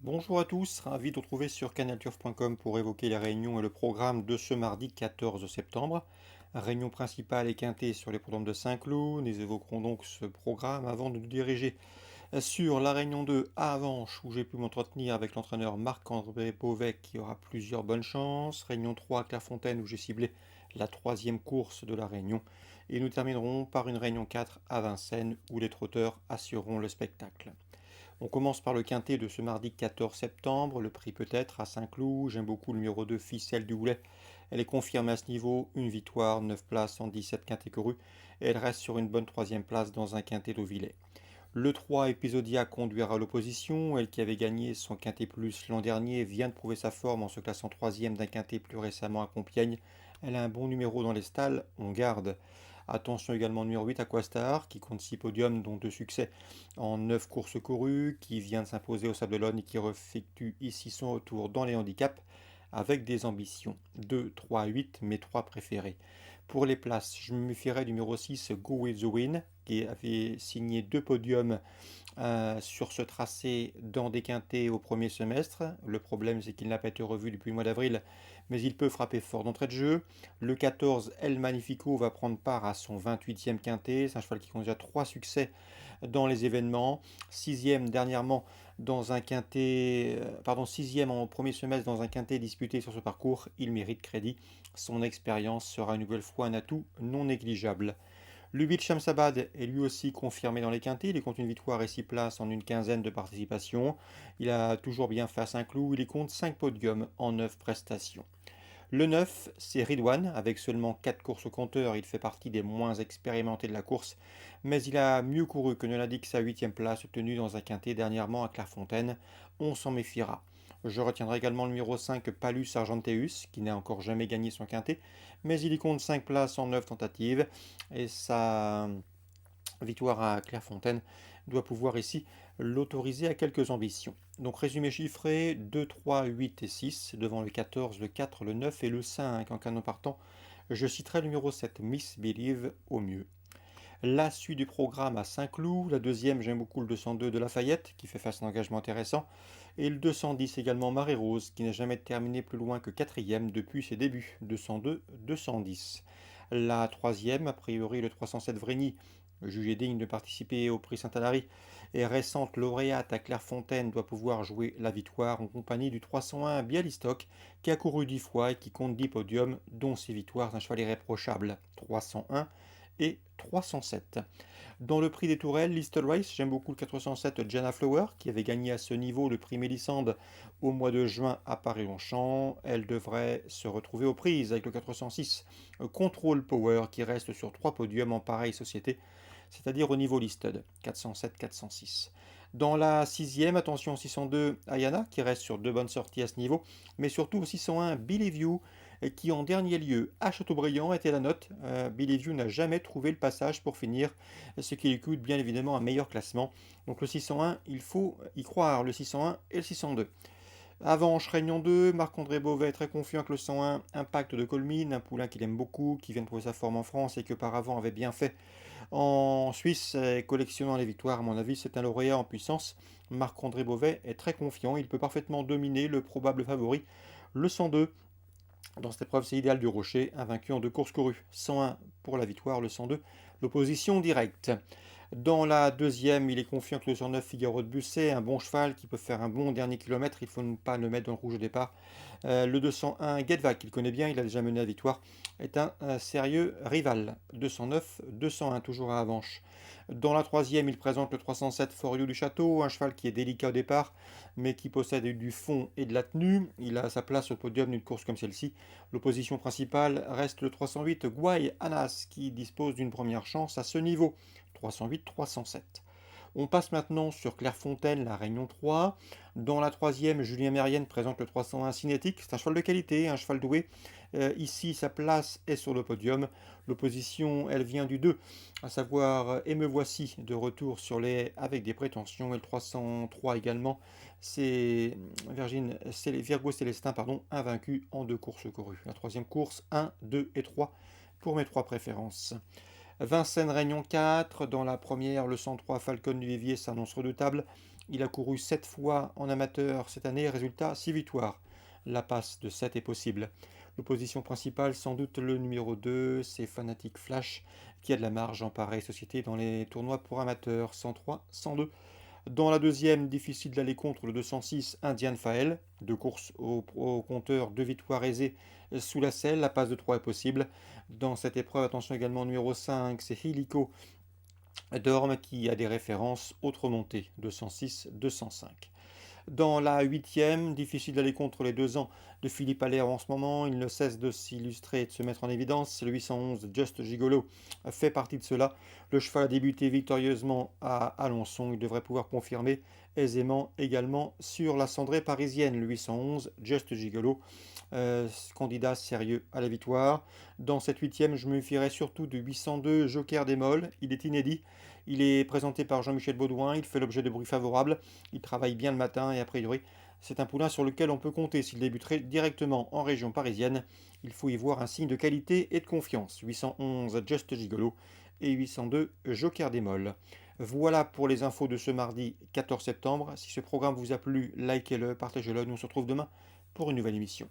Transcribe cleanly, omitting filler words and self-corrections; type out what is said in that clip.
Bonjour à tous, ravi de vous retrouver sur canalturf.com pour évoquer les réunions et le programme de ce mardi 14 septembre. Réunion principale et quintée sur les programmes de Saint-Cloud. Nous évoquerons donc ce programme avant de nous diriger sur la réunion 2 à Avenches où j'ai pu m'entretenir avec l'entraîneur Marc-André Beauvais qui aura plusieurs bonnes chances. Réunion 3 à Clairefontaine où j'ai ciblé la troisième course de la réunion. Et nous terminerons par une réunion 4 à Vincennes où les trotteurs assureront le spectacle. On commence par le quintet de ce mardi 14 septembre. Le prix peut-être à Saint-Cloud. J'aime beaucoup le numéro 2, Ficelle du Goulet. Elle est confirmée à ce niveau. Une victoire, 9 places en 17 quintet couru. Et elle reste sur une bonne troisième place dans un quintet d'Auvillers. Le 3, Episodia, conduira à l'opposition. Elle qui avait gagné son quintet plus l'an dernier vient de prouver sa forme en se classant troisième d'un quintet plus récemment à Compiègne. Elle a un bon numéro dans les stalles, on garde. Attention également numéro 8, Aquastar, qui compte 6 podiums, dont 2 succès en 9 courses courues, qui vient de s'imposer au Sable d'Olonne et qui effectue ici son retour dans les handicaps avec des ambitions. 2, 3, 8, mes 3 préférés. Pour les places, je me méfierais du numéro 6, Go With The Win, qui avait signé 2 podiums sur ce tracé dans des quintés au premier semestre. Le problème, c'est qu'il n'a pas été revu depuis le mois d'avril, mais il peut frapper fort d'entrée de jeu. Le 14, El Magnifico, va prendre part à son 28e quintet. C'est un cheval qui compte déjà 3 succès dans les événements. 6e dernièrement dans un quintet, pardon, 6e en premier semestre dans un quintet disputé sur ce parcours. Il mérite crédit. Son expérience sera une nouvelle fois un atout non négligeable. Lubitsch Shamsabad est lui aussi confirmé dans les quintés. Il compte une victoire et 6 places en une quinzaine de participations. Il a toujours bien fait à Saint-Cloud. Il compte 5 podiums en 9 prestations. Le 9, c'est Ridwan, avec seulement 4 courses au compteur. Il fait partie des moins expérimentés de la course, mais il a mieux couru que ne l'indique sa 8e place obtenue dans un quintet dernièrement à Clairefontaine. On s'en méfiera. Je retiendrai également le numéro 5, Palus Argenteus, qui n'a encore jamais gagné son quintet, mais il y compte 5 places en 9 tentatives, et sa victoire à Clairefontaine doit pouvoir ici l'autoriser à quelques ambitions. Donc résumé chiffré, 2, 3, 8 et 6, devant le 14, le 4, le 9 et le 5 en canon partant. Je citerai le numéro 7, Miss Believe, au mieux. La suite du programme à Saint-Cloud, la deuxième, j'aime beaucoup le 202 de Lafayette, qui fait face à un engagement intéressant, et le 210 également Marée Rose, qui n'a jamais terminé plus loin que quatrième depuis ses débuts, 202, 210. La troisième, a priori le 307 Vrigny, jugé digne de participer au prix Saint-Alary, et récente lauréate à Clairefontaine, doit pouvoir jouer la victoire en compagnie du 301 Bialystok, qui a couru 10 fois et qui compte 10 podiums, dont 6 victoires, un cheval irréprochable. 301 et 307. Dans le prix des tourelles, Listed Race, j'aime beaucoup le 407 Jana Flower, qui avait gagné à ce niveau le prix Mélissande au mois de juin à Paris-Longchamp. Elle devrait se retrouver aux prises avec le 406 Control Power, qui reste sur 3 podiums en pareille société, c'est-à-dire au niveau listed, 407-406. Dans la sixième, attention 602 Ayana, qui reste sur 2 bonnes sorties à ce niveau, mais surtout 601 Believe You, qui en dernier lieu à Châteaubriand était la note. Believe You n'a jamais trouvé le passage pour finir, ce qui lui coûte bien évidemment un meilleur classement. Donc le 601, il faut y croire, le 601 et le 602. Avant Réunion 2, Marc-André Beauvais est très confiant avec le 101 Impact de Colmine, un poulain qu'il aime beaucoup, qui vient de prouver sa forme en France et qui auparavant avait bien fait en Suisse, collectionnant les victoires. À mon avis, c'est un lauréat en puissance. Marc-André Beauvais est très confiant, il peut parfaitement dominer le probable favori, le 102. Dans cette épreuve, c'est idéal du Rocher, invaincu en 2 courses courues. 101 pour la victoire, le 102, l'opposition directe. Dans la deuxième, il est confiant que le 109 Figaro de Busset, un bon cheval qui peut faire un bon dernier kilomètre, il ne faut pas le mettre dans le rouge au départ. Le 201 Gedvac, qu'il connaît bien, il a déjà mené la victoire, est un sérieux rival. 209, 201, toujours à Avanche. Dans la troisième, il présente le 307 Forio du Château, un cheval qui est délicat au départ, mais qui possède du fond et de la tenue. Il a sa place au podium d'une course comme celle-ci. L'opposition principale reste le 308 Guay Anas, qui dispose d'une première chance à ce niveau. 308-307. On passe maintenant sur Clairefontaine, la Réunion 3. Dans la troisième, Julien Mérienne présente le 301 Cinétique. C'est un cheval de qualité, un cheval doué. Ici, sa place est sur le podium. L'opposition, elle vient du 2, à savoir Et me voici de retour sur les avec des prétentions. Et le 303 également, c'est Virgo Célestin, pardon, invaincu en 2 courses courues. La troisième course, 1, 2 et 3 pour mes 3 préférences. Vincennes Réunion 4, dans la première, le 103 Falcon du Vivier s'annonce redoutable. Il a couru 7 fois en amateur cette année, résultat 6 victoires. La passe de 7 est possible. L'opposition principale, sans doute le numéro 2, c'est Fanatic Flash, qui a de la marge en pareille société dans les tournois pour amateurs, 103, 102. Dans la deuxième, difficile d'aller contre le 206 Indian Fael. Deux courses au compteur, deux victoires aisées sous la selle. La passe de 3 est possible. Dans cette épreuve, attention également numéro 5, c'est Helico Dorme qui a des références autres montées, 206, 205. Dans la huitième, difficile d'aller contre les 2 ans de Philippe Allaire en ce moment, il ne cesse de s'illustrer et de se mettre en évidence. Le 811 Just Gigolo fait partie de cela. Le cheval a débuté victorieusement à Alençon, il devrait pouvoir confirmer aisément également sur la cendrée parisienne. Le 811 Just Gigolo, candidat sérieux à la victoire. Dans cette huitième, je me fierai surtout du 802 Joker des Molles, il est inédit. Il est présenté par Jean-Michel Baudouin, il fait l'objet de bruits favorables. Il travaille bien le matin et a priori, c'est un poulain sur lequel on peut compter s'il débuterait directement en région parisienne. Il faut y voir un signe de qualité et de confiance. 811 Just Gigolo et 802 Joker des Molles. Voilà pour les infos de ce mardi 14 septembre. Si ce programme vous a plu, likez-le, partagez-le. Nous on se retrouve demain pour une nouvelle émission.